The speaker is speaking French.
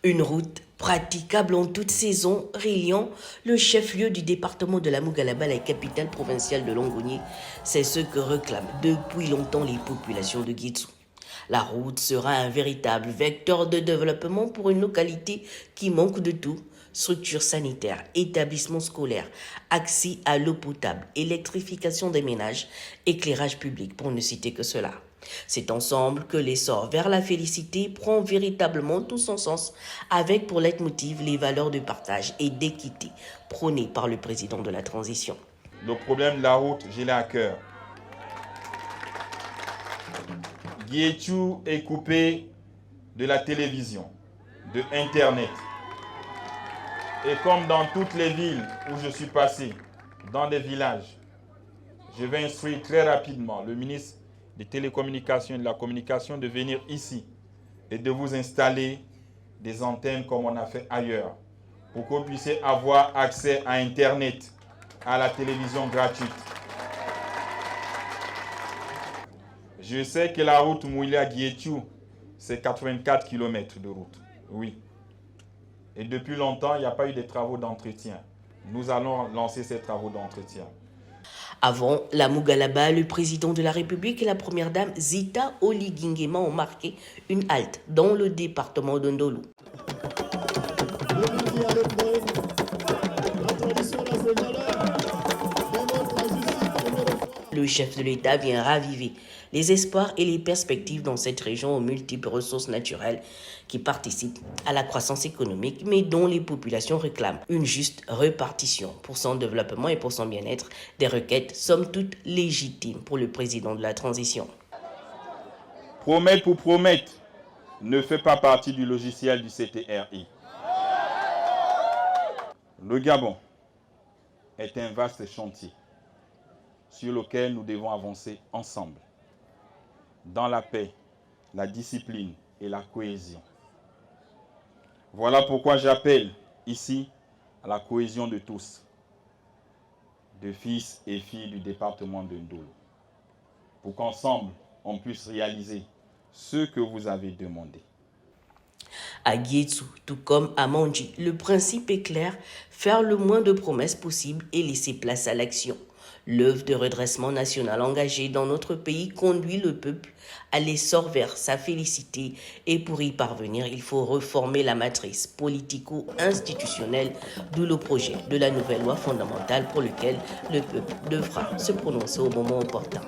Une route praticable en toute saison, reliant le chef-lieu du département de la Mougalaba à la capitale provinciale de Longoni, c'est ce que réclament depuis longtemps les populations de Guitzou. La route sera un véritable vecteur de développement pour une localité qui manque de tout: structures sanitaires, établissements scolaires, accès à l'eau potable, électrification des ménages, éclairage public, pour ne citer que cela. C'est ensemble que l'essor vers la félicité prend véritablement tout son sens, avec pour leitmotiv les valeurs de partage et d'équité prônées par le président de la transition. Le problème de la route, je l'ai à cœur. Guédiou est coupé de la télévision, de Internet. Et comme dans toutes les villes où je suis passé, dans des villages, je vais instruire très rapidement le ministre des Télécommunications et de la Communication de venir ici et de vous installer des antennes comme on a fait ailleurs, pour que vous puissiez avoir accès à Internet, à la télévision gratuite. Je sais que la route Mouila-Guédiou, c'est 84 km de route. Oui. Et depuis longtemps, il n'y a pas eu de travaux d'entretien. Nous allons lancer ces travaux d'entretien. Avant la Mougalaba, le président de la République et la première dame Zita Oligingema ont marqué une halte dans le département de Ndolo. Le chef de l'État vient raviver les espoirs et les perspectives dans cette région aux multiples ressources naturelles qui participent à la croissance économique, mais dont les populations réclament une juste répartition pour son développement et pour son bien-être, des requêtes somme toute légitimes pour le président de la transition. Promettre pour promettre ne fait pas partie du logiciel du CTRI. Le Gabon est un vaste chantier sur lequel nous devons avancer ensemble, dans la paix, la discipline et la cohésion. Voilà pourquoi j'appelle ici à la cohésion de tous, de fils et filles du département de Ndolo, pour qu'ensemble, on puisse réaliser ce que vous avez demandé. À Guédiou, tout comme à Mandji, le principe est clair: faire le moins de promesses possible et laisser place à l'action. L'œuvre de redressement national engagée dans notre pays conduit le peuple à l'essor vers sa félicité, et pour y parvenir, il faut reformer la matrice politico-institutionnelle, d'où le projet de la nouvelle loi fondamentale pour lequel le peuple devra se prononcer au moment opportun.